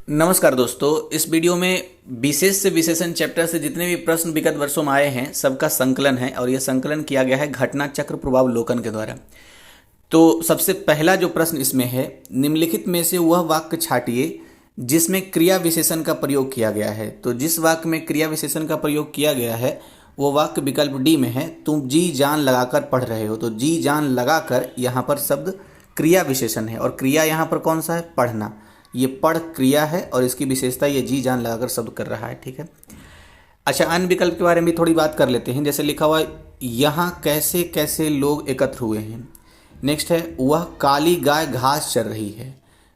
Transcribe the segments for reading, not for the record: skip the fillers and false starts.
नमस्कार दोस्तों, इस वीडियो में विशेष से विशेषण चैप्टर से जितने भी प्रश्न विगत वर्षों में आए हैं सबका संकलन है और यह संकलन किया गया है घटना चक्र प्रभावलोकन के द्वारा। तो सबसे पहला जो प्रश्न इसमें है, निम्नलिखित में से वह वाक्य छांटिए जिसमें क्रिया विशेषण का प्रयोग किया गया है। तो जिस वाक्य में क्रिया विशेषण का प्रयोग किया गया है वो वाक्य विकल्प डी में है, तुम जी जान लगाकर पढ़ रहे हो। तो जी जान लगाकर यहाँ पर शब्द क्रिया विशेषण है और क्रिया यहाँ पर कौन सा है, पढ़ना। ये पढ़ क्रिया है और इसकी विशेषता ये जी जान लगाकर शब्द कर रहा है। ठीक है, अच्छा अन्य विकल्प के बारे में भी थोड़ी बात कर लेते हैं। जैसे लिखा हुआ है यहाँ कैसे कैसे लोग एकत्र हुए हैं। नेक्स्ट है वह काली गाय घास चर रही है।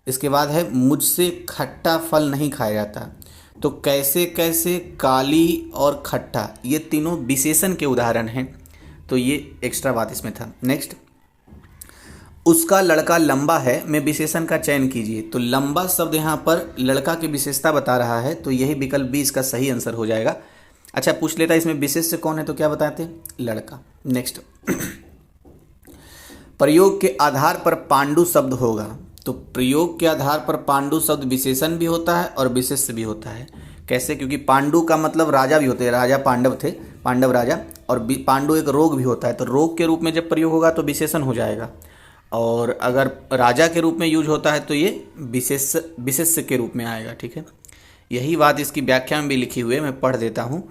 इसके बाद है मुझसे खट्टा फल नहीं खाया जाता। तो कैसे कैसे, काली और खट्टा ये तीनों विशेषण के उदाहरण हैं। तो ये एक्स्ट्रा बात इसमें था। नेक्स्ट, उसका लड़का लंबा है में विशेषण का चयन कीजिए। तो लंबा शब्द यहाँ पर लड़का की विशेषता बता रहा है, तो यही विकल्प बी इसका सही आंसर हो जाएगा। अच्छा पूछ लेता है इसमें विशेष्य कौन है, तो क्या बताते हैं, लड़का। नेक्स्ट, प्रयोग के आधार पर पांडु शब्द होगा। तो प्रयोग के आधार पर पांडु शब्द विशेषण भी होता है और विशेष्य भी होता है। कैसे, क्योंकि पांडु का मतलब राजा भी होते हैं, राजा पांडव थे, पांडव राजा। और पांडु एक रोग भी होता है, तो रोग के रूप में जब प्रयोग होगा तो विशेषण हो जाएगा। और अगर राजा के रूप में यूज होता है तो ये विशेष्य के रूप में आएगा। ठीक है, यही बात इसकी व्याख्या में भी लिखी हुई है, मैं पढ़ देता हूँ।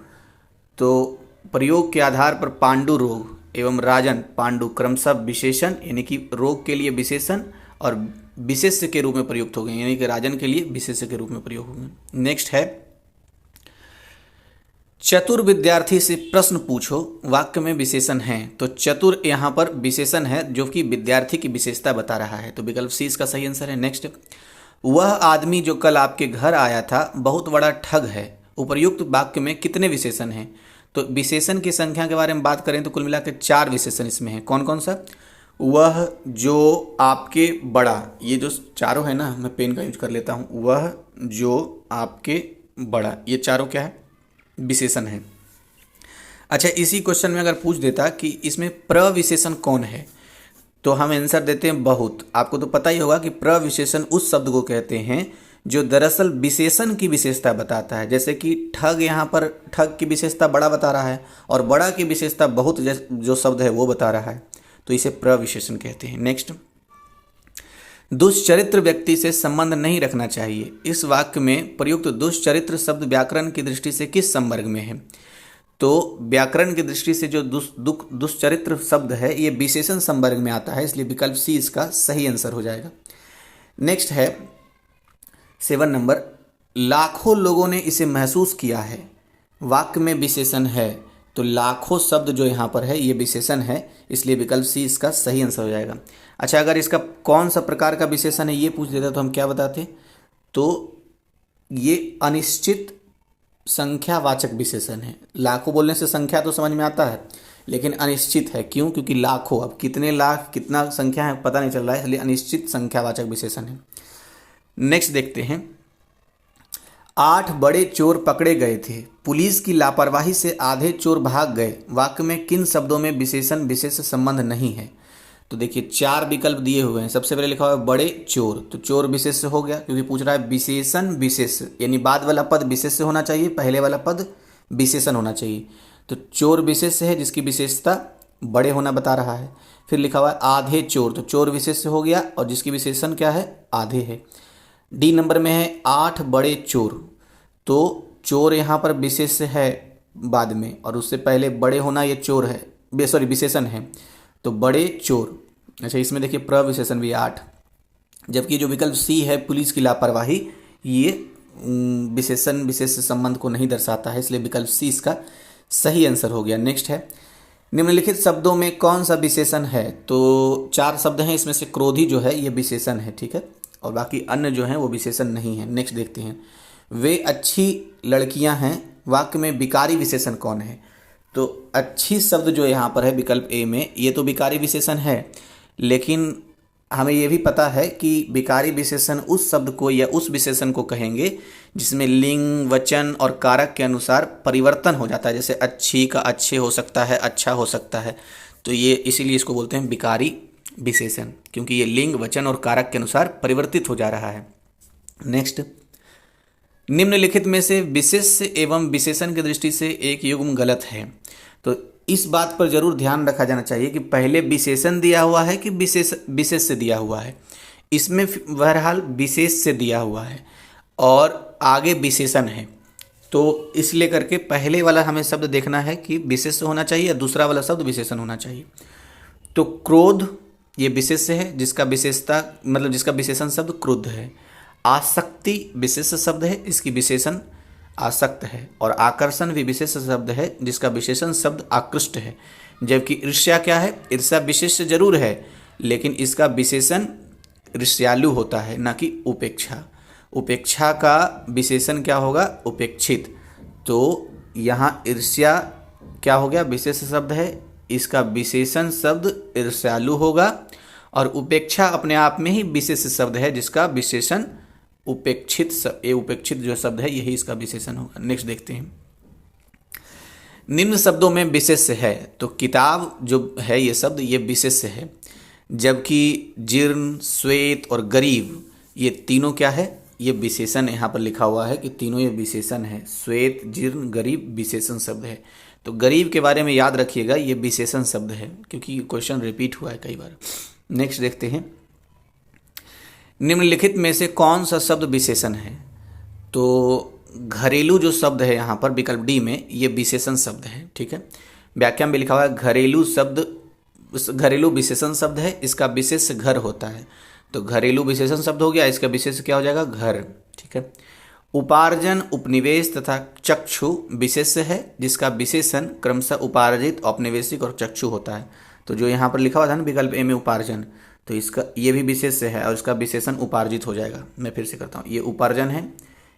तो प्रयोग के आधार पर पांडु रोग एवं राजन पांडु क्रमशः विशेषण यानी कि रोग के लिए विशेषण और विशेष्य के रूप में प्रयुक्त हो गए, यानी कि राजन के लिए विशेष्य के रूप में प्रयोग हो गए। नेक्स्ट है चतुर विद्यार्थी से प्रश्न पूछो, वाक्य में विशेषण है। तो चतुर यहाँ पर विशेषण है जो कि विद्यार्थी की विशेषता बता रहा है, तो विकल्प सी इसका सही आंसर है। नेक्स्ट, वह आदमी जो कल आपके घर आया था बहुत बड़ा ठग है। उपर्युक्त वाक्य में कितने विशेषण हैं। तो विशेषण की संख्या के बारे में बात करें तो कुल मिलाकर 4 विशेषण इसमें है। कौन कौन सा, वह जो आपके बड़ा, ये जो चारों है ना, मैं पेन का यूज कर लेता हूँ, वह जो आपके बड़ा, ये चारों क्या है, विशेषण है। अच्छा इसी क्वेश्चन में अगर पूछ देता कि इसमें प्रविशेषण कौन है, तो हम आंसर देते हैं बहुत। आपको तो पता ही होगा कि प्रविशेषण उस शब्द को कहते हैं जो दरअसल विशेषण की विशेषता बताता है। जैसे कि ठग, यहाँ पर ठग की विशेषता बड़ा बता रहा है और बड़ा की विशेषता बहुत जो शब्द है वो बता रहा है, तो इसे प्रविशेषण कहते हैं। नेक्स्ट, दुष्चरित्र व्यक्ति से संबंध नहीं रखना चाहिए। इस वाक्य में प्रयुक्त दुष्चरित्र शब्द व्याकरण की दृष्टि से किस संवर्ग में है। तो व्याकरण की दृष्टि से जो दुष्चरित्र शब्द है ये विशेषण संवर्ग में आता है, इसलिए विकल्प सी इसका सही आंसर हो जाएगा। नेक्स्ट है 7 नंबर, लाखों लोगों ने इसे महसूस किया है। वाक्य में विशेषण है, तो लाखों शब्द जो यहाँ पर है ये विशेषण है, इसलिए विकल्प सी इसका सही आंसर हो जाएगा। अच्छा अगर इसका कौन सा प्रकार का विशेषण है ये पूछ देता तो हम क्या बताते, तो ये अनिश्चित संख्यावाचक विशेषण है। लाखों बोलने से संख्या तो समझ में आता है, लेकिन अनिश्चित है। क्यों, क्योंकि लाखों, अब कितने लाख कितना संख्या है पता नहीं चल रहा है, इसलिए अनिश्चित संख्यावाचक विशेषण है। नेक्स्ट देखते हैं, 8 बड़े चोर पकड़े गए थे, पुलिस की लापरवाही से आधे चोर भाग गए। वाक्य में किन शब्दों में विशेषण विशेष संबंध नहीं है। तो देखिए 4 विकल्प दिए हुए हैं। सबसे पहले लिखा हुआ है बड़े चोर, तो चोर विशेष हो गया क्योंकि पूछ रहा है विशेषण विशेष, यानी बाद वाला पद विशेष होना चाहिए, पहले वाला पद विशेषण होना चाहिए। तो चोर विशेष है जिसकी विशेषता बड़े होना बता रहा है। फिर लिखा हुआ है आधे चोर, तो चोर विशेष हो गया और जिसकी विशेषण क्या है, आधे है। डी नंबर में है 8 बड़े चोर, तो चोर यहाँ पर विशेष है बाद में और उससे पहले बड़े होना ये चोर है, सॉरी विशेषण है, तो बड़े चोर। अच्छा इसमें देखिए प्रविशेषण भी 8, जबकि जो विकल्प सी है पुलिस की लापरवाही ये विशेषण विशेष संबंध को नहीं दर्शाता है, इसलिए विकल्प सी इसका सही आंसर हो गया। नेक्स्ट है, निम्नलिखित शब्दों में कौन सा विशेषण है। तो 4 शब्द हैं, इसमें से क्रोधी जो है ये विशेषण है, ठीक है, और बाकी अन्य जो हैं वो विशेषण नहीं है। नेक्स्ट देखते हैं, वे अच्छी लड़कियां हैं, वाक्य में विकारी विशेषण कौन है। तो अच्छी शब्द जो यहाँ पर है विकल्प ए में, ये तो विकारी विशेषण है, लेकिन हमें ये भी पता है कि विकारी विशेषण उस शब्द को या उस विशेषण को कहेंगे जिसमें लिंग वचन और कारक के अनुसार परिवर्तन हो जाता है। जैसे अच्छी का अच्छे हो सकता है, अच्छा हो सकता है, तो ये इसीलिए इसको बोलते हैं विकारी विशेषण, क्योंकि ये लिंग वचन और कारक के अनुसार परिवर्तित हो जा रहा है। नेक्स्ट, निम्नलिखित में से विशेष्य एवं विशेषण की दृष्टि से एक युग्म गलत है। तो इस बात पर जरूर ध्यान रखा जाना चाहिए कि पहले विशेषण दिया हुआ है कि विशेष्य दिया हुआ है। इसमें बहरहाल विशेष्य दिया हुआ है और आगे विशेषण है, तो इसलिए करके पहले वाला हमें शब्द देखना है कि विशेष्य होना चाहिए, दूसरा वाला शब्द विशेषण होना चाहिए। तो क्रोध ये विशेष्य है, जिसका विशेषता मतलब जिसका विशेषण शब्द क्रुद्ध है। आसक्ति विशेष शब्द है, इसकी विशेषण आसक्त है। और आकर्षण भी विशेष शब्द है, जिसका विशेषण शब्द आकृष्ट है। जबकि ईर्ष्या क्या है, ईर्ष्या विशेष जरूर है लेकिन इसका विशेषण ईर्ष्यालु होता है, ना कि उपेक्षा। उपेक्षा का विशेषण क्या होगा, उपेक्षित। तो यहाँ ईर्ष्या क्या हो गया, विशेष शब्द है, इसका विशेषण शब्द ईर्ष्यालु होगा। और उपेक्षा अपने आप में ही विशेष शब्द है, जिसका विशेषण उपेक्षित। ये उपेक्षित जो शब्द है यही इसका विशेषण होगा। नेक्स्ट देखते हैं, निम्न शब्दों में विशेष्य है। तो किताब जो है ये शब्द ये विशेष्य है, जबकि जीर्ण, श्वेत और गरीब ये तीनों क्या है, ये विशेषण यहाँ पर लिखा हुआ है कि तीनों ये विशेषण है। श्वेत, जीर्ण, गरीब विशेषण शब्द है। तो गरीब के बारे में याद रखिएगा, ये विशेषण शब्द है क्योंकि क्वेश्चन रिपीट हुआ है कई बार। नेक्स्ट देखते हैं, निम्नलिखित में से कौन सा शब्द विशेषण है। तो घरेलू जो शब्द है यहाँ पर विकल्प डी में, ये विशेषण शब्द है। ठीक है, व्याख्या में लिखा हुआ है घरेलू शब्द, घरेलू विशेषण शब्द है, इसका विशेष घर होता है। तो घरेलू विशेषण शब्द हो गया, इसका विशेष क्या हो जाएगा, घर। ठीक है, उपार्जन, उपनिवेश तथा चक्षु विशेष्य है, जिसका विशेषण क्रमशः उपार्जित, औपनिवेशिक और चक्षु होता है। तो जो यहाँ पर लिखा हुआ था ना विकल्प ए में उपार्जन, तो इसका ये भी विशेष्य है और इसका विशेषण उपार्जित हो जाएगा। मैं फिर से करता हूँ, ये उपार्जन है,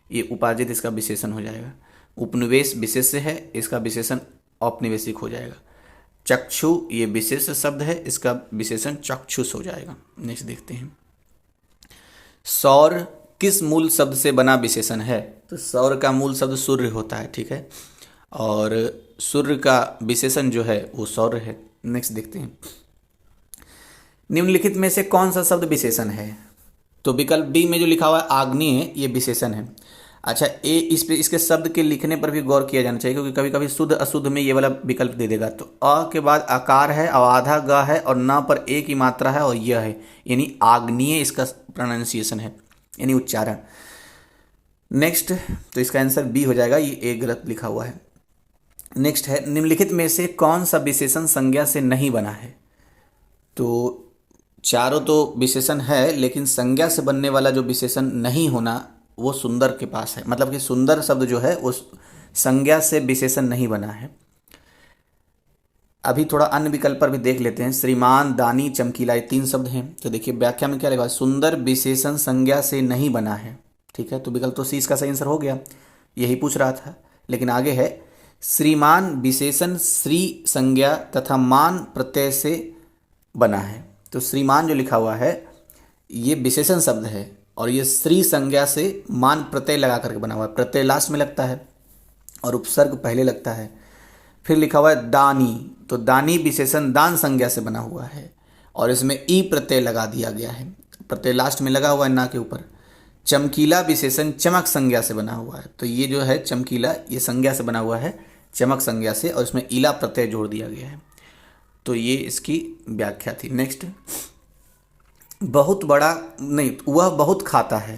ये उपार्जित, इसका विशेषण हो जाएगा। उपनिवेश विशेष्य है, इसका विशेषण औपनिवेशिक हो जाएगा। चक्षु ये विशेष शब्द है, इसका विशेषण चक्षुष हो जाएगा। नेक्स्ट देखते हैं, सौर किस मूल शब्द से बना विशेषण है। तो सौर का मूल शब्द सूर्य होता है। ठीक है, और सूर्य का विशेषण जो है वो सौर है। नेक्स्ट देखते हैं, निम्नलिखित में से कौन सा शब्द विशेषण है। तो विकल्प बी में जो लिखा हुआ है आग्नेय, ये विशेषण है। अच्छा, ए इस पे इसके शब्द के लिखने पर भी गौर किया जाना चाहिए, क्योंकि कभी कभी शुद्ध अशुद्ध में ये वाला विकल्प दे देगा। तो अ के बाद आकार है और आधा ग है और न पर ए की मात्रा है और यह है, यानी आग्नेय इसका प्रोनाउंसिएशन है, यानी उच्चारण। नेक्स्ट, तो इसका आंसर बी हो जाएगा, ये ए गलत लिखा हुआ है। नेक्स्ट है, निम्नलिखित में से कौन सा विशेषण संज्ञा से नहीं बना है। तो चारों तो विशेषण है, लेकिन संज्ञा से बनने वाला जो विशेषण नहीं होना वो सुंदर के पास है। मतलब कि सुंदर शब्द जो है उस संज्ञा से विशेषण नहीं बना है। अभी थोड़ा अन्य विकल्प पर भी देख लेते हैं। श्रीमान, दानी, चमकीला, ये 3 शब्द हैं। तो देखिए व्याख्या में क्या लिखा है, सुंदर विशेषण संज्ञा से नहीं बना है। ठीक है, तो विकल्प तो सी इसका सही आंसर हो गया, यही पूछ रहा था। लेकिन आगे है, श्रीमान विशेषण श्री संज्ञा तथा मान प्रत्यय से बना है। तो श्रीमान जो लिखा हुआ है ये विशेषण शब्द है और ये श्री संज्ञा से मान प्रत्यय लगा करके बना हुआ है। प्रत्यय लास्ट में लगता है और उपसर्ग पहले लगता है। फिर लिखा हुआ है दानी, तो दानी विशेषण दान संज्ञा से बना हुआ है और इसमें ई प्रत्यय लगा दिया गया है, प्रत्यय लास्ट में लगा हुआ है ना के ऊपर। चमकीला विशेषण चमक संज्ञा से बना हुआ है, तो ये जो है चमकीला ये संज्ञा से बना हुआ है, चमक संज्ञा से, और इसमें ईला प्रत्यय जोड़ दिया गया है। तो ये इसकी व्याख्या थी। नेक्स्ट, बहुत बड़ा नहीं, वह बहुत खाता है।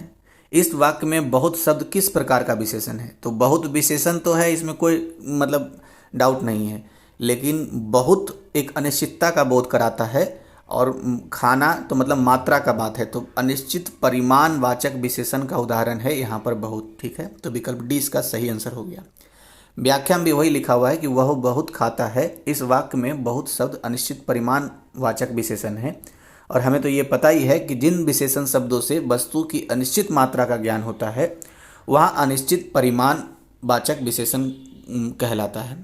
इस वाक्य में बहुत शब्द किस प्रकार का विशेषण है। तो बहुत विशेषण तो है, इसमें कोई मतलब डाउट नहीं है, लेकिन बहुत एक अनिश्चितता का बोध कराता है और खाना तो मतलब मात्रा का बात है। तो अनिश्चित परिमाण वाचक विशेषण का उदाहरण है यहाँ पर बहुत। ठीक है, तो विकल्प डी इसका सही आंसर हो गया। व्याख्या में भी वही लिखा हुआ है कि वह बहुत खाता है। इस वाक्य में बहुत शब्द अनिश्चित परिमाण वाचक विशेषण है और हमें तो ये पता ही है कि जिन विशेषण शब्दों से वस्तु की अनिश्चित मात्रा का ज्ञान होता है वह अनिश्चित परिमाण वाचक विशेषण कहलाता है।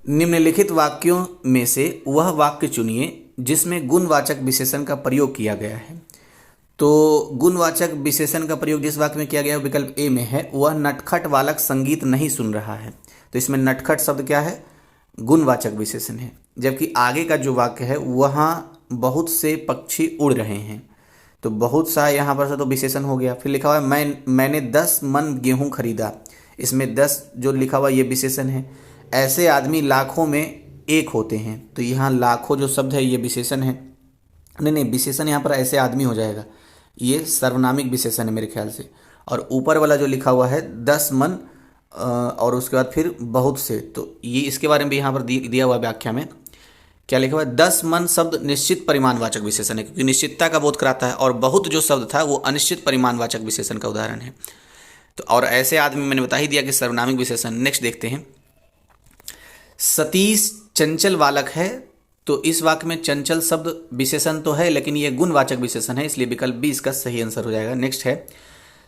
निम्नलिखित वाक्यों में से वह वाक्य चुनिए जिसमें गुणवाचक विशेषण का प्रयोग किया गया है। तो गुणवाचक विशेषण का प्रयोग जिस वाक्य में किया गया है विकल्प ए में है, वह नटखट बालक संगीत नहीं सुन रहा है। तो इसमें नटखट शब्द क्या है, गुणवाचक विशेषण है। जबकि आगे का जो वाक्य है वहाँ बहुत से पक्षी उड़ रहे हैं, तो बहुत सा यहाँ पर से तो विशेषण हो गया। फिर लिखा हुआ है मैंने 10 मन गेहूँ खरीदा, इसमें 10 जो लिखा हुआ ये विशेषण है। ऐसे आदमी लाखों में एक होते हैं, तो यहाँ लाखों जो शब्द है ये विशेषण है। नहीं, विशेषण यहाँ पर ऐसे आदमी हो जाएगा, ये सर्वनामिक विशेषण है मेरे ख्याल से। और ऊपर वाला जो लिखा हुआ है 10 मन और उसके बाद फिर बहुत से, तो ये इसके बारे में भी यहाँ पर दिया हुआ व्याख्या में क्या लिखा हुआ है, 10 मन शब्द निश्चित परिमाणवाचक विशेषण है, क्योंकि निश्चितता का बोध कराता है। और बहुत जो शब्द था वो अनिश्चित परिमाणवाचक विशेषण का उदाहरण है। तो और ऐसे आदमी मैंने बता ही दिया कि सर्वनामिक विशेषण। नेक्स्ट देखते हैं, सतीश चंचल बालक है, तो इस वाक्य में चंचल शब्द विशेषण तो है लेकिन ये गुणवाचक विशेषण है, इसलिए विकल्प बी इसका सही आंसर हो जाएगा। नेक्स्ट है,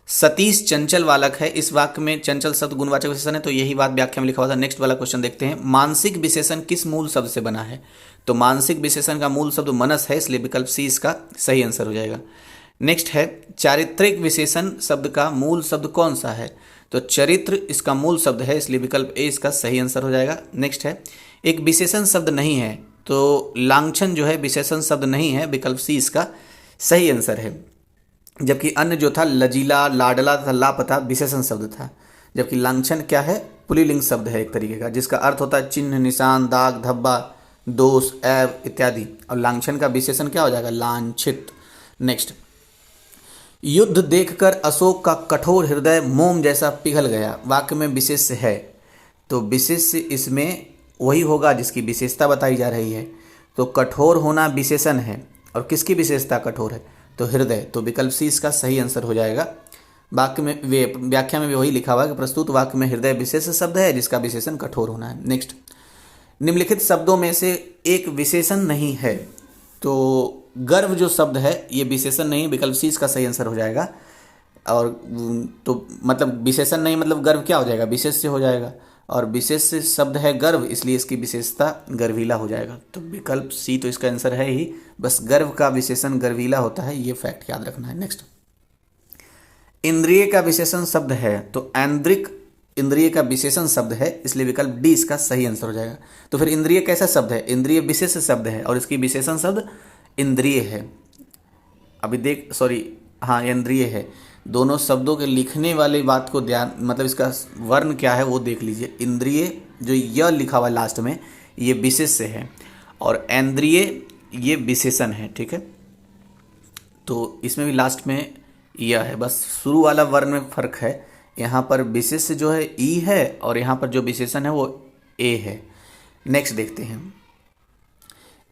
सतीश चंचल बालक है, इस वाक्य में चंचल शब्द गुणवाचक विशेषण है, तो यही बात व्याख्या में लिखा हुआ था। नेक्स्ट वाला क्वेश्चन देखते हैं, मानसिक विशेषण किस मूल शब्द से बना है, तो मानसिक विशेषण का मूल शब्द मनस है, इसलिए विकल्प सी इसका सही आंसर हो जाएगा। नेक्स्ट है, चारित्रिक विशेषण शब्द का मूल शब्द कौन सा है, तो चरित्र इसका मूल शब्द है, इसलिए विकल्प ए इसका सही आंसर हो जाएगा। नेक्स्ट है, एक विशेषण शब्द नहीं है, तो लांछन जो है विशेषण शब्द नहीं है, विकल्प सी इसका सही आंसर है। जबकि अन्य जो था लजीला, लाडला तथा लापता विशेषण शब्द था, जबकि लांछन क्या है, पुल्लिंग शब्द है एक तरीके का, जिसका अर्थ होता है चिन्ह, निशान, दाग, धब्बा, दोष, ऐब इत्यादि। और लांछन का विशेषण क्या हो जाएगा, लांछित। नेक्स्ट, युद्ध देखकर अशोक का कठोर हृदय मोम जैसा पिघल गया, वाक्य में विशेष्य है, तो विशेष्य इसमें वही होगा जिसकी विशेषता बताई जा रही है। तो कठोर होना विशेषण है, और किसकी विशेषता कठोर है, तो हृदय, तो विकल्प सी इसका सही आंसर हो जाएगा। वाक्य में व्याख्या में भी वही लिखा हुआ है कि प्रस्तुत वाक्य में हृदय विशेष शब्द है जिसका विशेषण कठोर होना है। नेक्स्ट, निम्नलिखित शब्दों में से एक विशेषण नहीं है, तो गर्व जो शब्द है ये विशेषण नहीं, विकल्प सी इसका सही आंसर हो जाएगा। और तो मतलब विशेषण नहीं मतलब गर्व क्या हो जाएगा, विशेष से हो जाएगा, और विशेष शब्द है गर्व, इसलिए इसकी विशेषता गर्वीला हो जाएगा, तो विकल्प सी तो इसका आंसर है ही। बस गर्व का विशेषण गर्वीला होता है, ये फैक्ट याद रखना है। नेक्स्ट, इंद्रिय का विशेषण शब्द है, तो ऐन्द्रिक इंद्रिय का विशेषण शब्द है, इसलिए विकल्प डी इसका सही आंसर हो जाएगा। तो फिर इंद्रिय कैसा शब्द है, इंद्रिय विशेष शब्द है और इसकी विशेषण शब्द इंद्रिय है। अभी हाँ इंद्रिय है। दोनों शब्दों के लिखने वाली बात को ध्यान, मतलब इसका वर्ण क्या है वो देख लीजिए। इंद्रिय जो य लिखा हुआ है लास्ट में ये विशेष्य है, और ऐन्द्रिय ये विशेषण है, ठीक है। तो इसमें भी लास्ट में यह है, बस शुरू वाला वर्ण में फर्क है। यहाँ पर विशेष्य जो है ई है और यहाँ पर जो विशेषण है वो ए है। नेक्स्ट देखते हैं,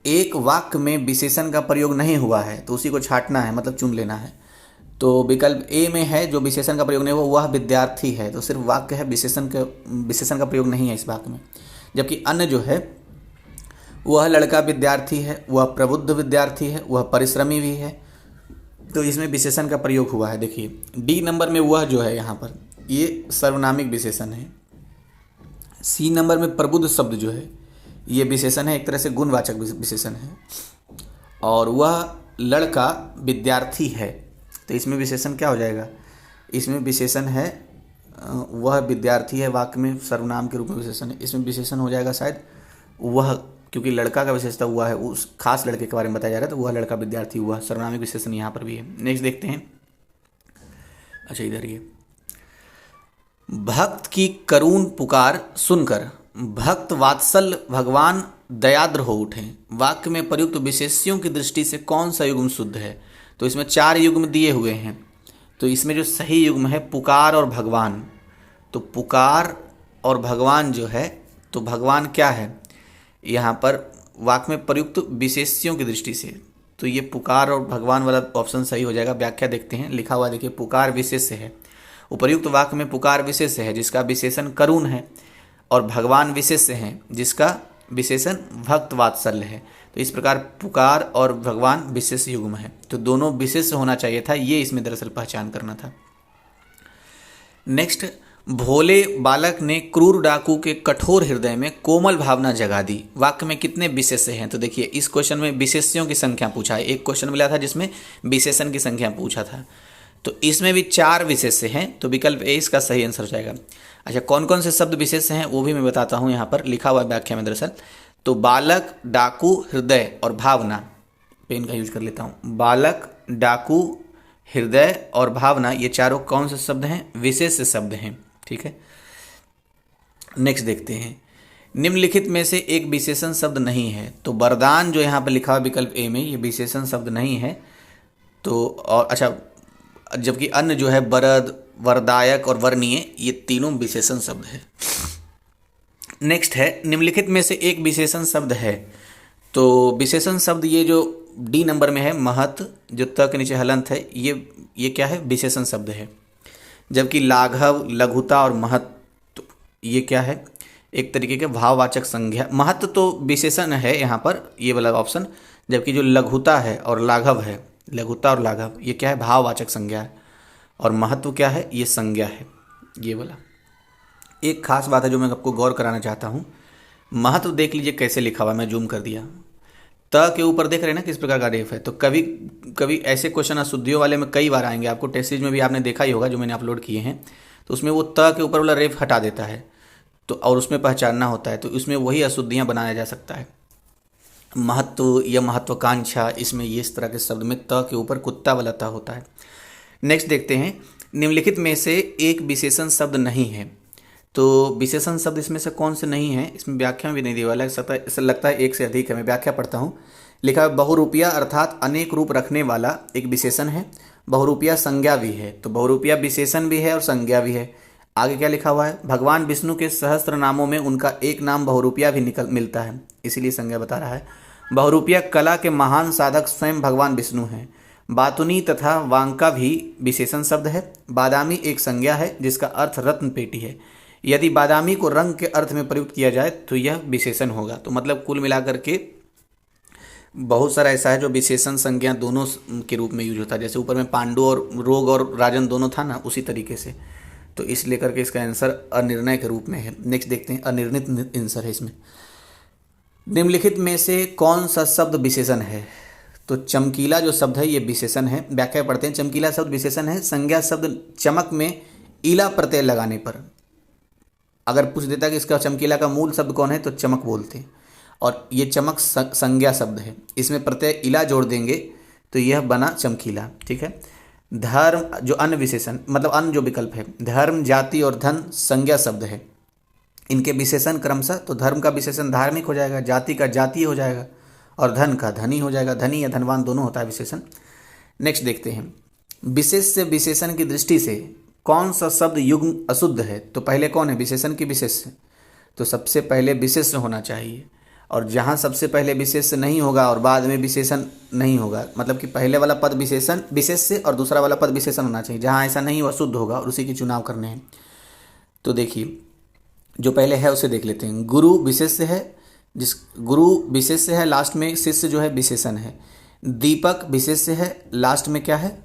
एक वाक्य में विशेषण का प्रयोग नहीं हुआ है तो उसी को छांटना है, मतलब चुन लेना है। तो विकल्प ए में है जो विशेषण का प्रयोग नहीं हुआ वह विद्यार्थी है, तो सिर्फ वाक्य है, विशेषण का प्रयोग नहीं है इस वाक्य में। जबकि अन्य जो है वह लड़का विद्यार्थी है, वह प्रबुद्ध विद्यार्थी है, वह परिश्रमी भी है, तो इसमें विशेषण का प्रयोग हुआ है। देखिए डी नंबर में वह जो है यहाँ पर ये सर्वनामिक विशेषण है। सी नंबर में प्रबुद्ध शब्द जो है ये विशेषण है, एक तरह से गुणवाचक विशेषण है, और वह लड़का विद्यार्थी है, तो इसमें विशेषण क्या हो जाएगा, इसमें विशेषण है वह विद्यार्थी है, वाक्य में सर्वनाम के रूप में विशेषण है, इसमें विशेषण हो जाएगा शायद वह, क्योंकि लड़का का विशेषता हुआ है, उस खास लड़के के बारे में बताया जा रहा है, तो वह लड़का विद्यार्थी हुआ, सर्वनामिक विशेषण यहाँ पर भी है। नेक्स्ट देखते हैं, अच्छा इधर ये, भक्त की करुण पुकार सुनकर भक्त वात्सल्य भगवान दयाद्र हो उठे, वाक्य में प्रयुक्त विशेष्यों की दृष्टि से कौन सा युग्म शुद्ध है, तो इसमें 4 युग्म दिए हुए हैं, तो इसमें जो सही युग्म है पुकार और भगवान, तो पुकार और भगवान जो है, तो भगवान क्या है यहाँ पर वाक्य में प्रयुक्त विशेष्यों की दृष्टि से, तो ये पुकार और भगवान वाला ऑप्शन सही हो जाएगा। व्याख्या देखते हैं, लिखा हुआ देखिए, पुकार विशेष्य है, उपर्युक्त वाक्य में पुकार विशेष्य है जिसका विशेषण करुण है, और भगवान विशेष्य है जिसका विशेषण भक्त वात्सल्य है, तो इस प्रकार पुकार और भगवान विशेष युग्म है, तो दोनों विशेष होना चाहिए था, ये इसमें दरअसल पहचान करना था। नेक्स्ट, भोले बालक ने क्रूर डाकू के कठोर हृदय में कोमल भावना जगा दी, वाक्य में कितने विशेष्य हैं, तो देखिए इस क्वेश्चन में विशेष्यों की संख्या पूछा है, एक क्वेश्चन मिला था जिसमें विशेषण की संख्या पूछा था, तो इसमें भी 4 विशेष्य हैं, तो विकल्प ए इसका सही आंसर हो जाएगा। अच्छा कौन कौन से शब्द विशेष हैं वो भी मैं बताता हूँ, यहाँ पर लिखा हुआ व्याख्या में दरअसल, तो बालक, डाकू, हृदय और भावना, पेन का यूज कर लेता हूँ, बालक, डाकू, हृदय और भावना, ये चारों कौन से शब्द हैं? विशेष शब्द हैं। ठीक है, नेक्स्ट देखते हैं। निम्नलिखित में से एक विशेषण शब्द नहीं है। तो वरदान जो यहाँ पर लिखा हुआ विकल्प ए में, ये विशेषण शब्द नहीं है। तो और अच्छा, जबकि अन्य जो है वरद, वरदायक और वर्णीय, ये तीनों विशेषण शब्द है। नेक्स्ट है, निम्नलिखित में से एक विशेषण शब्द है। तो विशेषण शब्द ये जो डी नंबर में है, महत, जो त के नीचे हलंत है, ये क्या है? विशेषण शब्द है। जबकि लाघव, लघुता और महत्व, ये क्या है? एक तरीके के भाववाचक संज्ञा। महत्व तो विशेषण है यहाँ पर, ये वाला ऑप्शन। जबकि जो लघुता है और लाघव है, लघुता और लाघव, ये क्या है? भाववाचक संज्ञा है। और महत्व क्या है? ये संज्ञा है, ये वाला। एक खास बात है जो मैं आपको गौर कराना चाहता हूँ। महत्व देख लीजिए कैसे लिखा हुआ है, मैं जूम कर दिया। त के ऊपर देख रहे हैं ना किस प्रकार का रेफ है। तो कभी कभी ऐसे क्वेश्चन अशुद्धियों वाले में कई बार आएंगे, आपको टेस्ट सीरीज में भी आपने देखा ही होगा जो मैंने अपलोड किए हैं। तो उसमें वो त के ऊपर वाला रेफ हटा देता है, तो और उसमें पहचानना होता है, तो उसमें वही अशुद्धियाँ बनाया जा सकता है। महत्व या महत्वाकांक्षा, इसमें ये इस तरह के शब्द में त के ऊपर कुत्ता वाला त होता है। नेक्स्ट देखते हैं, निम्नलिखित में से एक विशेषण शब्द नहीं है। तो विशेषण शब्द इसमें से कौन से नहीं है? इसमें व्याख्या भी नहीं दी वाला है, ऐसा लगता है एक से अधिक है। मैं व्याख्या पढ़ता हूँ। लिखा है बहुरूपिया अर्थात अनेक रूप रखने वाला एक विशेषण है। बहुरूपिया संज्ञा भी है। तो बहुरूपिया विशेषण भी है और संज्ञा भी है। आगे क्या लिखा हुआ है? भगवान विष्णु के सहस्त्र नामों में उनका एक नाम बहुरूपिया भी मिलता है, इसीलिए संज्ञा बता रहा है। बहुरूपिया कला के महान साधक स्वयं भगवान विष्णु हैं। बातुनी तथा वांका भी विशेषण शब्द है। बादामी एक संज्ञा है जिसका अर्थ रत्न पेटी है। यदि बादामी को रंग के अर्थ में प्रयुक्त किया जाए तो यह विशेषण होगा। तो मतलब कुल मिलाकर के बहुत सारा ऐसा है जो विशेषण संज्ञा दोनों के रूप में यूज होता है। जैसे ऊपर में पांडु और रोग और राजन दोनों था ना, उसी तरीके से। तो इस लेकर के इसका आंसर अनिर्णय के रूप में है। नेक्स्ट देखते हैं, अनिर्णित आंसर है इसमें। निम्नलिखित में से कौन सा शब्द विशेषण है? तो चमकीला जो शब्द है ये विशेषण है। व्याख्या पढ़ते हैं। चमकीला शब्द विशेषण है। संज्ञा शब्द चमक में ईला प्रत्यय लगाने पर, अगर पूछ देता कि इसका चमकीला का मूल शब्द कौन है, तो चमक बोलते हैं। और ये चमक संज्ञा शब्द है, इसमें प्रत्यय इला जोड़ देंगे तो यह बना चमकीला। ठीक है। धर्म जो अन्य विशेषण, मतलब अन्य जो विकल्प है, धर्म, जाति और धन संज्ञा शब्द है। इनके विशेषण क्रमशः, तो धर्म का विशेषण धार्मिक हो जाएगा, जाति का जातीय हो जाएगा और धन का धनी हो जाएगा। धनी या धनवान दोनों होता है विशेषण। नेक्स्ट देखते हैं, विशेष से विशेषण की दृष्टि से कौन सा शब्द युग्म अशुद्ध है? तो पहले कौन है? विशेषण की विशेष्य। तो सबसे पहले विशेष्य होना चाहिए। और जहाँ सबसे पहले विशेष्य नहीं होगा और बाद में विशेषण नहीं होगा, मतलब कि पहले वाला पद विशेषण विशेष्य और दूसरा वाला पद विशेषण होना चाहिए। जहाँ ऐसा नहीं, वो अशुद्ध होगा और उसी की चुनाव करने हैं। तो देखिए, जो पहले है उसे देख लेते हैं। गुरु विशेष्य है, गुरु विशेष्य है, लास्ट में शिष्य जो है विशेषण है। दीपक विशेष्य है, लास्ट में क्या है?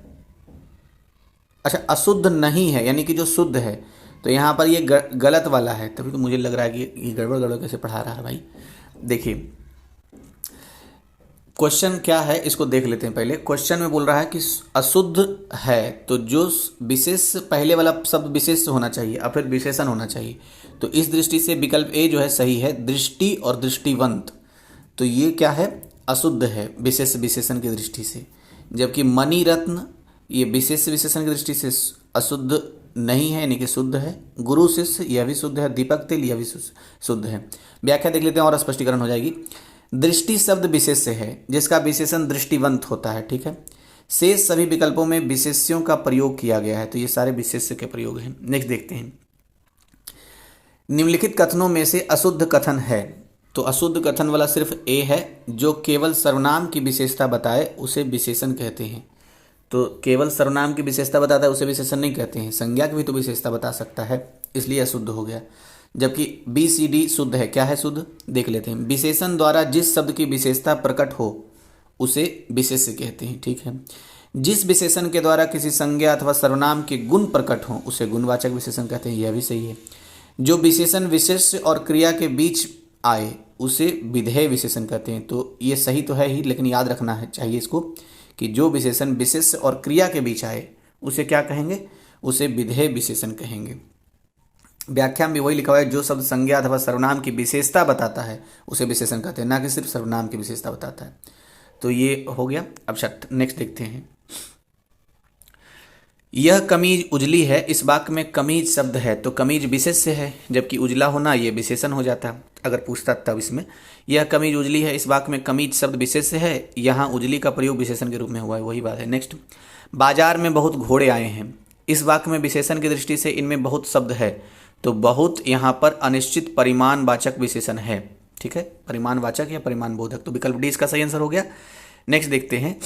अच्छा, अशुद्ध नहीं है, यानी कि जो शुद्ध है। तो यहाँ पर ये गलत वाला है, तभी तो मुझे लग रहा है कि ये गड़बड़ गड़बड़ कैसे पढ़ा रहा है भाई। देखिए क्वेश्चन क्या है, इसको देख लेते हैं। पहले क्वेश्चन में बोल रहा है कि अशुद्ध है, तो जो विशेष पहले वाला शब्द विशेष होना चाहिए और फिर विशेषण होना चाहिए। तो इस दृष्टि से विकल्प ए जो है सही है। दृष्टि और दृष्टिवंत, तो ये क्या है? अशुद्ध है विशेष विशेषण की दृष्टि से। जबकि मणि रत्न, ये विशेष विशेषण की दृष्टि से अशुद्ध नहीं है, यानी कि शुद्ध है। गुरु शिष्य, यह भी शुद्ध है। दीपक तिल, यह भी शुद्ध है। व्याख्या देख लेते हैं और स्पष्टीकरण हो जाएगी। दृष्टि शब्द विशेष्य है जिसका विशेषण दृष्टिवंत होता है। ठीक है। शेष सभी विकल्पों में विशेष्यों का प्रयोग किया गया है, तो ये सारे विशेष्य के प्रयोग हैं। नेक्स्ट देखते हैं, निम्नलिखित कथनों में से अशुद्ध कथन है। तो अशुद्ध कथन वाला सिर्फ ए है। जो केवल सर्वनाम की विशेषता बताए उसे विशेषण कहते हैं। तो केवल सर्वनाम की विशेषता बताता है उसे विशेषण नहीं कहते हैं। संज्ञा की भी तो विशेषता बता सकता है, इसलिए अशुद्ध हो गया। जबकि बी सी डी शुद्ध है। क्या है शुद्ध? देख लेते हैं। विशेषण द्वारा जिस शब्द की विशेषता प्रकट हो उसे विशेष्य कहते हैं। ठीक है। जिस विशेषण के द्वारा किसी संज्ञा अथवा सर्वनाम के गुण प्रकट हो उसे गुणवाचक विशेषण कहते हैं। यह भी सही है। जो विशेषण विशेष्य और क्रिया के बीच आए उसे विधेय विशेषण कहते हैं। तो ये सही तो है ही, लेकिन याद रखना है चाहिए इसको कि जो विशेषण विशेष्य और क्रिया के बीच आए उसे क्या कहेंगे? उसे विधेय विशेषण कहेंगे। व्याख्या में भी वही लिखा हुआ है, जो शब्द संज्ञा अथवा सर्वनाम की विशेषता बताता है उसे विशेषण कहते हैं, ना कि सिर्फ सर्वनाम की विशेषता बताता है। तो ये हो गया। अब नेक्स्ट देखते हैं, यह कमीज उजली है, इस वाक्य में कमीज शब्द है तो कमीज विशेष्य है, जबकि उजला होना ये विशेषण हो जाता अगर पूछता तब। इसमें यह कमीज उजली है, इस वाक्य में कमीज शब्द विशेष्य है, यहाँ उजली का प्रयोग विशेषण के रूप में हुआ है, वही बात है। नेक्स्ट, बाजार में बहुत घोड़े आए हैं, इस वाक्य में विशेषण की दृष्टि से इनमें बहुत शब्द है तो बहुत यहाँ पर अनिश्चित परिमाणवाचक विशेषण है। ठीक है, परिमाणवाचक या परिमाण बोधक, तो विकल्प डी इसका सही आंसर हो गया। नेक्स्ट देखते हैं,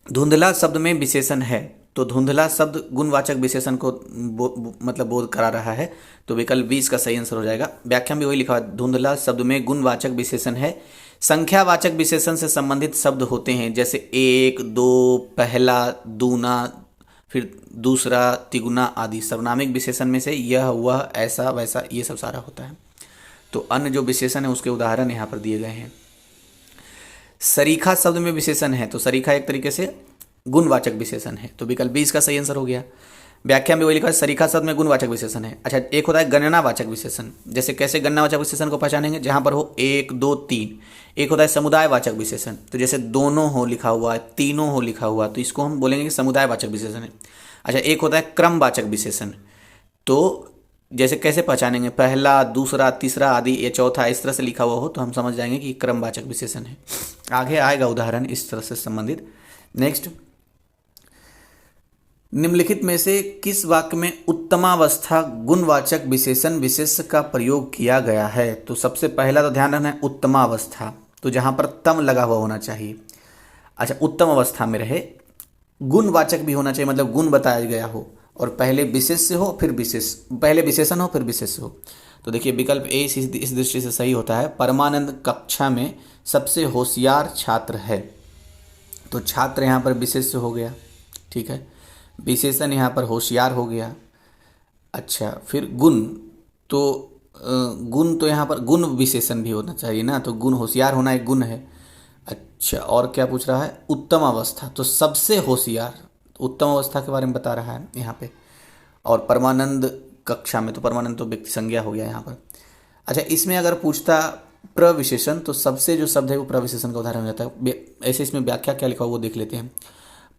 धुंधला शब्द में विशेषण है तो धुंधला शब्द गुणवाचक विशेषण को मतलब बोध करा रहा है, तो विकल्प 20 का सही आंसर हो जाएगा। व्याख्या में वही लिखा है, धुंधला शब्द में गुणवाचक विशेषण है। संख्यावाचक विशेषण से संबंधित शब्द होते हैं, जैसे एक, दो, पहला, दूना, फिर दूसरा, तिगुना आदि। सर्वनामिक विशेषण में से यह, वह, ऐसा, वैसा, ये सब सारा होता है। तो अन्य जो विशेषण है उसके उदाहरण यहाँ पर दिए गए हैं। सरीखा शब्द में विशेषण है तो सरीखा एक तरीके से गुणवाचक विशेषण है, तो विकल्प 20 का सही आंसर हो गया। व्याख्या में वही लिखा है, सरीखा शब्द में गुणवाचक विशेषण है। अच्छा, एक होता है गणनावाचक विशेषण, जैसे कैसे गणनावाचक विशेषण को पहचानेंगे, जहां पर हो 1, 2, 3। एक होता है समुदायवाचक विशेषण, तो जैसे दोनों हो लिखा हुआ है, तीनों हो लिखा हुआ, तो इसको हम बोलेंगे कि समुदायवाचक विशेषण है। अच्छा, एक होता है क्रमवाचक विशेषण, तो जैसे कैसे पहचानेंगे, पहला, दूसरा, तीसरा आदि, ये चौथा, इस तरह से लिखा हुआ हो तो हम समझ जाएंगे कि क्रमवाचक विशेषण है। आगे आएगा उदाहरण इस तरह से संबंधित। नेक्स्ट, निम्नलिखित में से किस वाक्य में उत्तमावस्था गुणवाचक विशेषण विशेष्य का प्रयोग किया गया है? तो सबसे पहला तो ध्यान रखना है उत्तमावस्था, तो जहां पर तम लगा हुआ होना चाहिए। अच्छा, उत्तम अवस्था में रहे, गुणवाचक भी होना चाहिए, मतलब गुण बताया गया हो, और पहले विशेष्य हो फिर पहले विशेषण हो फिर विशेष्य हो। तो देखिए विकल्प ए इस दृष्टि से सही होता है। परमानंद कक्षा में सबसे होशियार छात्र है, तो छात्र यहाँ पर विशेष्य हो गया। ठीक है, विशेषण यहाँ पर होशियार हो गया। अच्छा, फिर गुण, तो गुण तो यहाँ पर गुण विशेषण भी होना चाहिए ना, तो गुण, होशियार होना एक गुण है। अच्छा, और क्या पूछ रहा है, उत्तम अवस्था, तो सबसे होशियार, उत्तम अवस्था के बारे में बता रहा है यहाँ पे। और परमानंद कक्षा में, तो परमानंद तो व्यक्ति संज्ञा हो गया यहाँ पर। अच्छा, इसमें अगर पूछता प्रविशेषण, तो सबसे जो शब्द है वो प्रविशेषण का उदाहरण हो जाता है। ऐसे इसमें व्याख्या क्या लिखा हो वो देख लेते हैं।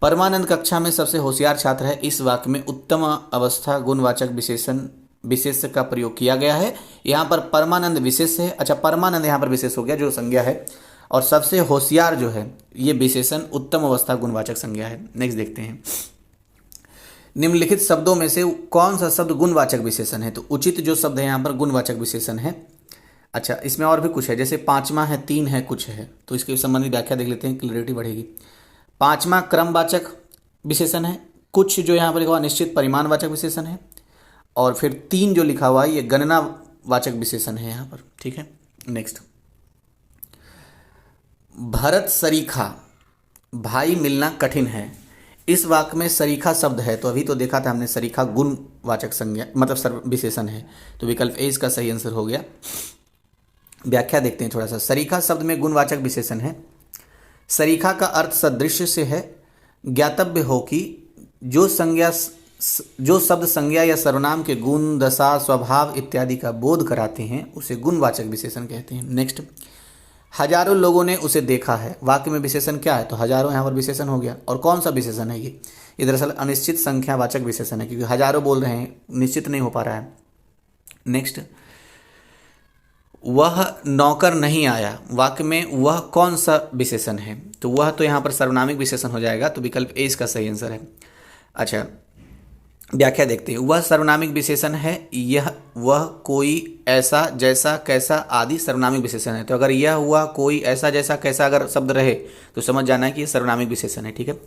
परमानंद कक्षा में सबसे होशियार छात्र है, इस वाक्य में उत्तम अवस्था गुणवाचक विशेषण विशेष्य का प्रयोग किया गया है। यहाँ पर परमानंद विशेष है। अच्छा, परमानंद यहाँ पर विशेष हो गया जो संज्ञा है, और सबसे होशियार जो है ये विशेषण उत्तम अवस्था गुणवाचक संज्ञा है। नेक्स्ट देखते हैं, निम्नलिखित शब्दों में से कौन सा शब्द गुणवाचक विशेषण है? तो उचित जो शब्द है यहाँ पर गुणवाचक विशेषण है। अच्छा, इसमें और भी कुछ है, जैसे पांचवा है, तीन है, कुछ है, तो इसके संबंधित व्याख्या देख लेते हैं, क्लियरिटी बढ़ेगी। पांचवा क्रमवाचक विशेषण है, कुछ जो यहाँ पर लिखा हुआ निश्चित परिमाणवाचक विशेषण है, और फिर तीन जो लिखा हुआ है ये गणनावाचक विशेषण है यहाँ पर। ठीक है, नेक्स्ट, भरत सरीखा, भाई मिलना कठिन है, इस वाक्य में सरीखा शब्द है, तो अभी तो देखा था हमने सरीखा गुणवाचक संज्ञा मतलब विशेषण है, तो विकल्प ए इसका सही आंसर हो गया। व्याख्या देखते हैं थोड़ा सा। सरीखा शब्द में गुणवाचक विशेषण है। सरीखा का अर्थ सदृश्य से है। ज्ञातव्य हो कि जो शब्द संज्ञा या सर्वनाम के गुण, दशा, स्वभाव इत्यादि का बोध कराते हैं उसे गुणवाचक विशेषण कहते हैं। नेक्स्ट, हजारों लोगों ने उसे देखा है, वाक्य में विशेषण क्या है? तो हजारों यहाँ पर विशेषण हो गया। और कौन सा विशेषण है ये दरअसल अनिश्चित संख्यावाचक विशेषण है, क्योंकि हजारों बोल रहे हैं, निश्चित नहीं हो पा रहा है। नेक्स्ट, वह नौकर नहीं आया, वाक्य में वह कौन सा विशेषण है? तो वह तो यहाँ पर सर्वनामिक विशेषण हो जाएगा, तो विकल्प ए इसका सही आंसर है। अच्छा, व्याख्या देखते हैं। वह सर्वनामिक विशेषण है, यह, वह, कोई, ऐसा, जैसा, कैसा आदि सर्वनामिक विशेषण है। तो अगर यह, हुआ, कोई, ऐसा, जैसा, कैसा अगर शब्द रहे तो समझ जाना है कि ये सर्वनामिक विशेषण है। ठीक है,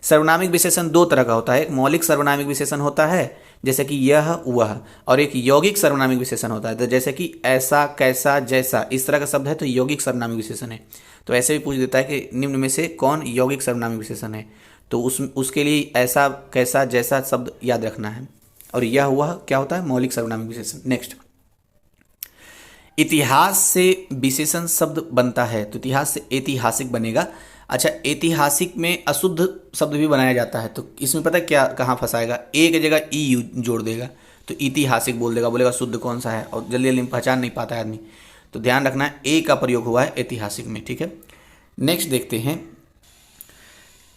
सर्वनामिक विशेषण दो तरह का होता है, एक मौलिक सर्वनामिक विशेषण होता है जैसे कि यह, वह, और एक यौगिक सर्वनामिक विशेषण होता है, तो जैसे कि ऐसा, कैसा, जैसा, इस तरह का शब्द है तो यौगिक सर्वनामिक विशेषण है। तो ऐसे भी पूछ देता है कि निम्न में से कौन यौगिक सर्वनामिक विशेषण है, तो उसके लिए ऐसा, कैसा, जैसा शब्द याद रखना है, और यह, वह क्या होता है? मौलिक सर्वनामिक विशेषण। नेक्स्ट, इतिहास से विशेषण शब्द बनता है, तो इतिहास से ऐतिहासिक बनेगा। अच्छा, ऐतिहासिक में अशुद्ध शब्द भी बनाया जाता है, तो इसमें पता है क्या कहाँ फंसाएगा? एक जगह ई जोड़ देगा तो ऐतिहासिक बोल देगा, बोलेगा शुद्ध कौन सा है, और जल्दी जल्दी पहचान नहीं पाता है आदमी। तो ध्यान रखना है ए का प्रयोग हुआ है ऐतिहासिक में। ठीक है, नेक्स्ट देखते हैं,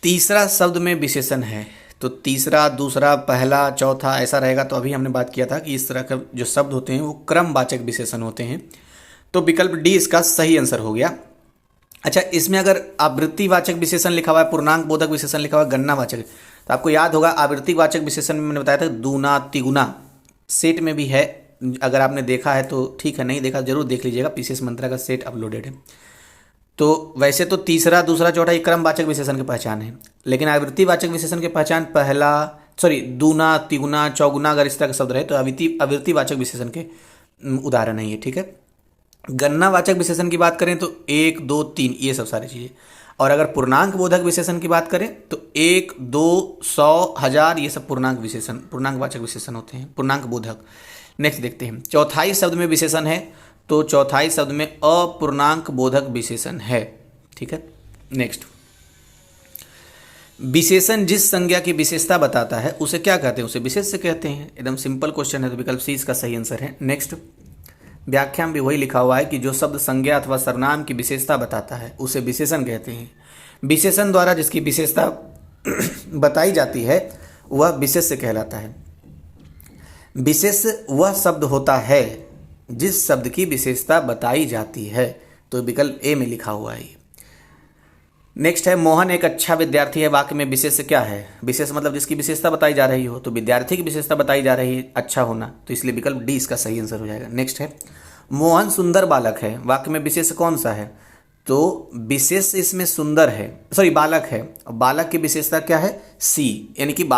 तीसरा शब्द में विशेषण है, तो तीसरा, दूसरा, पहला, चौथा ऐसा रहेगा। तो अभी हमने बात किया था कि इस तरह का जो शब्द होते हैं वो क्रमवाचक विशेषण होते हैं। तो विकल्प डी इसका सही आंसर हो गया। अच्छा, इसमें अगर आवृत्तिवाचक विशेषण लिखा हुआ है, पूर्णांक बोधक विशेषण लिखा हुआ है, गणनावाचक, तो आपको याद होगा आवृत्तिवाचक विशेषण में मैंने बताया था दूना, तिगुना, सेट में भी है। अगर आपने देखा है तो ठीक है, नहीं देखा जरूर देख लीजिएगा, पीसीएस मंत्रा का सेट अपलोडेड है। तो वैसे तो तीसरा, दूसरा, चौथा ये क्रमवाचक विशेषण की पहचान है, लेकिन आवृत्तिवाचक विशेषण की पहचान दूना, तिगुना, चौगुना अगर इस तरह का शब्द रहे तो आवृत्तिवाचक विशेषण के उदाहरण है ये, ठीक है। गणनावाचक विशेषण की बात करें तो 1, 2, 3 ये सब सारी चीज़ें। और अगर पूर्णांक बोधक विशेषण की बात करें तो 1, 2, 100, 1000 ये सब पूर्णांकवाचक विशेषण होते हैं, पूर्णांक बोधक। नेक्स्ट देखते हैं, चौथाई शब्द में विशेषण है, तो चौथाई शब्द में अपूर्णांक बोधक विशेषण है, ठीक है। नेक्स्ट, विशेषण जिस संज्ञा की विशेषता बताता है उसे क्या कहते हैं? उसे विशेष्य कहते हैं। एकदम सिंपल क्वेश्चन है, तो विकल्प सी इसका सही आंसर है। नेक्स्ट, व्याख्या में भी वही लिखा हुआ है कि जो शब्द संज्ञा अथवा सर्वनाम की विशेषता बताता है उसे विशेषण कहते हैं। विशेषण द्वारा जिसकी विशेषता बताई जाती है वह विशेष्य कहलाता है। विशेष्य वह शब्द होता है जिस शब्द की विशेषता बताई जाती है, तो विकल्प ए में लिखा हुआ है। नेक्स्ट है, मोहन एक अच्छा विद्यार्थी है, वाक्य में विशेष्य क्या है? विशेष मतलब जिसकी विशेषता बताई जा रही हो, तो विद्यार्थी की विशेषता बताई जा रही है अच्छा होना, तो इसलिए विकल्प डी इसका सही आंसर हो जाएगा। नेक्स्ट है, मोहन सुंदर बालक है, वाक्य में विशेष्य कौन सा है? तो विशेष इसमें सुंदर है, बालक है, और बालक की विशेषता क्या है? सी, यानी कि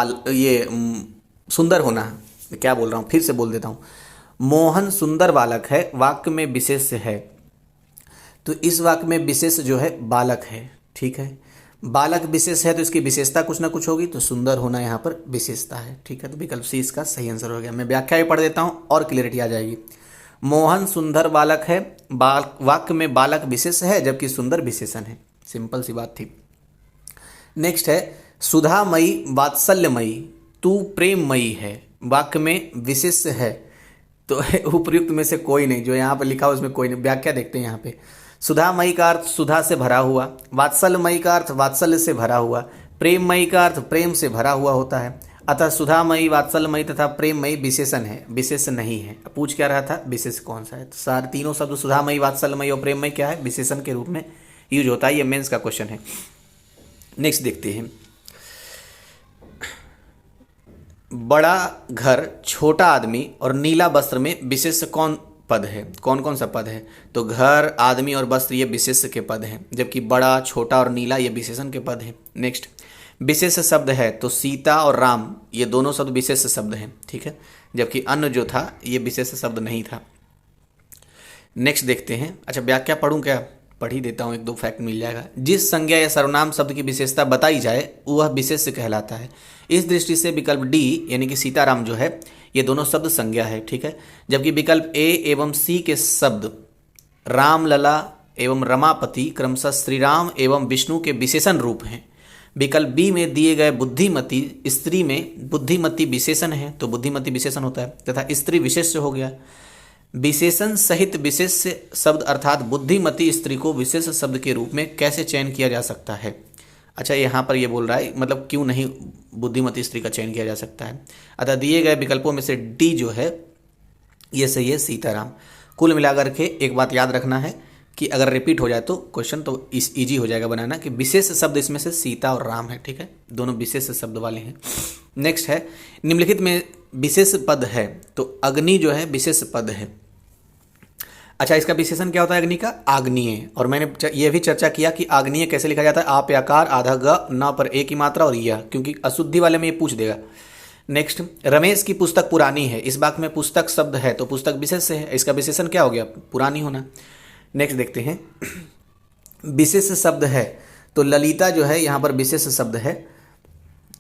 सुंदर होना है। क्या बोल रहा हूँ, फिर से बोल देता हूँ, मोहन सुंदर बालक है, वाक्य में विशेष्य है, तो इस वाक्य में विशेष जो है बालक है, ठीक है। बालक विशेष है तो इसकी विशेषता कुछ ना कुछ होगी, तो सुंदर होना यहाँ पर विशेषता है, ठीक है। तो विकल्प सी इसका सही आंसर हो गया। मैं व्याख्या भी पढ़ देता हूँ और क्लियरिटी आ जाएगी। मोहन सुंदर बालक है, वाक्य में बालक विशेष है जबकि सुंदर विशेषण है, सिंपल सी बात थी। नेक्स्ट है, सुधामयी वात्सल्यमयी तू प्रेममयी है, वाक्य में विशेष है, तो उपयुक्त में से कोई नहीं, जो यहाँ पर लिखा हुआ उसमें कोई नहीं। व्याख्या देखते हैं यहाँ पे, सुधामयी का अर्थ सुधा से भरा हुआ, वात्सल्यमयी का अर्थ वात्सल्य से भरा हुआ, प्रेममयी का अर्थ प्रेम से भरा हुआ होता है। अतः सुधामयी, वात्सल्यमयी तथा प्रेममयी विशेषण है, विशेष नहीं है। पूछ क्या रहा था, विशेष कौन सा है? तो सारे तीनों शब्द सुधामयी, वात्सल्यमयी और प्रेममयी क्या है? विशेषण के रूप में यूज होता है। ये मेंस का क्वेश्चन है। नेक्स्ट देखते हैं, बड़ा घर, छोटा आदमी और नीला वस्त्र में विशेष कौन पद है? कौन कौन सा पद है? तो घर, आदमी और वस्त्र ये विशेष के पद हैं, जबकि बड़ा, छोटा और नीला ये विशेषण के पद हैं। नेक्स्ट, विशेष शब्द है तो सीता और राम ये दोनों शब्द विशेष शब्द हैं, ठीक है, जबकि अन्य जो था ये विशेष शब्द नहीं था। नेक्स्ट देखते हैं, अच्छा व्याख्या पढ़ूं क्या? पढ़ ही देता हूँ, एक दो फैक्ट मिल जाएगा। जिस संज्ञा या सर्वनाम शब्द की विशेषता बताई जाए वह विशेष्य कहलाता है। इस दृष्टि से विकल्प डी यानी कि सीताराम जो है ये दोनों शब्द संज्ञा है, ठीक है, जबकि विकल्प ए एवं सी के शब्द रामलला एवं रमापति क्रमशः श्रीराम एवं विष्णु के विशेषण रूप हैं। विकल्प बी में दिए गए बुद्धिमती स्त्री में बुद्धिमती विशेषण है, तो बुद्धिमती विशेषण होता है, तथा स्त्री विशेष्य हो गया। विशेषण सहित विशेष शब्द अर्थात बुद्धिमती स्त्री को विशेष शब्द के रूप में कैसे चयन किया जा सकता है? अच्छा, यहाँ पर ये बोल रहा है मतलब क्यों नहीं बुद्धिमती स्त्री का चयन किया जा सकता है। अतः दिए गए विकल्पों में से डी जो है ये सही है, सीताराम। कुल मिलाकर के एक बात याद रखना है कि अगर रिपीट हो जाए तो क्वेश्चन तो ईजी हो जाएगा बनाना, कि विशेष शब्द इसमें से सीता और राम है, ठीक है, दोनों विशेष शब्द वाले हैं। नेक्स्ट है, निम्नलिखित में विशेष पद है, तो अग्नि जो है विशेष पद है। अच्छा, इसका विशेषण क्या होता है अग्नि का? आग्नेय। और मैंने यह भी चर्चा किया कि आग्नेय कैसे लिखा जाता है, आ पे आकार, आधा ग, न पर ए की मात्रा और यह, क्योंकि अशुद्धि वाले में ये पूछ देगा। नेक्स्ट, रमेश की पुस्तक पुरानी है, इस वाक्य में पुस्तक शब्द है तो पुस्तक विशेष है, इसका विशेषण क्या हो गया? पुरानी होना। नेक्स्ट देखते हैं, विशेष शब्द है तो ललिता जो है यहाँ पर विशेष शब्द है,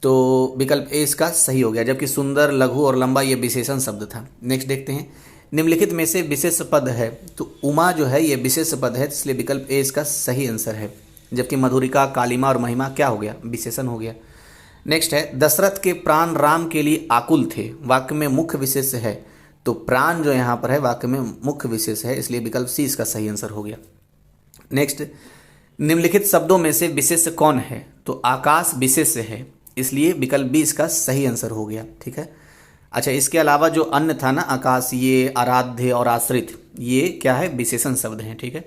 तो विकल्प ए इसका सही हो गया, जबकि सुंदर, लघु और लंबा ये विशेषण शब्द था। नेक्स्ट देखते हैं, निम्नलिखित में से विशेष पद है, तो उमा जो है ये विशेष पद है, इसलिए विकल्प ए इसका सही आंसर है, जबकि मधुरिका, कालिमा और महिमा क्या हो गया? विशेषण हो गया। नेक्स्ट है, दशरथ के प्राण राम के लिए आकुल थे, वाक्य में मुख्य विशेष है, तो प्राण जो यहाँ पर है वाक्य में मुख्य विशेष है, इसलिए विकल्प सी इसका सही आंसर हो गया। नेक्स्ट, निम्नलिखित शब्दों में से विशेष कौन है? तो आकाश विशेष है, इसलिए विकल्प बी इसका सही आंसर हो गया। ठीक है। अच्छा, इसके अलावा जो अन्य था ना, आकाशीय, आराध्य और आश्रित, ये क्या है, विशेषण शब्द हैं। ठीक है।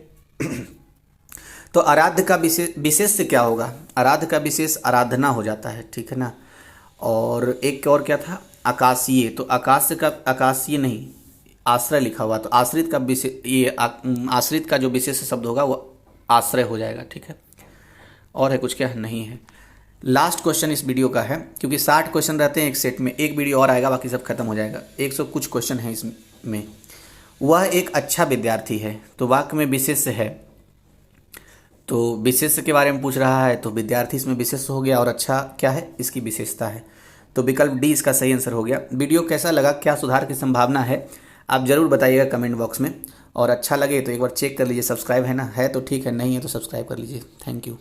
तो आराध्य का विशेष से क्या होगा, आराध्य का विशेष आराधना हो जाता है। ठीक है ना। और एक और क्या था, आकाशीय, तो आकाश का, आकाशीय नहीं, आश्रय लिखा हुआ, तो आश्रित का आश्रित का जो विशेष शब्द होगा वो आश्रय हो जाएगा। ठीक है। और है कुछ क्या, नहीं है। लास्ट क्वेश्चन इस वीडियो का है, क्योंकि 60 क्वेश्चन रहते हैं एक सेट में, एक वीडियो और आएगा, बाकी सब खत्म हो जाएगा। 100 कुछ क्वेश्चन है इसमें। वह एक अच्छा विद्यार्थी है, तो वाक्य में विशेष्य है, तो विशेष्य के बारे में पूछ रहा है, तो विद्यार्थी इसमें विशेष्य हो गया, और अच्छा क्या है, इसकी विशेषता है। तो विकल्प डी इसका सही आंसर हो गया। वीडियो कैसा लगा, क्या सुधार की संभावना है, आप ज़रूर बताइएगा कमेंट बॉक्स में। और अच्छा लगे तो एक बार चेक कर लीजिए, सब्सक्राइब है ना, है तो ठीक है, नहीं है तो सब्सक्राइब कर लीजिए। Thank you.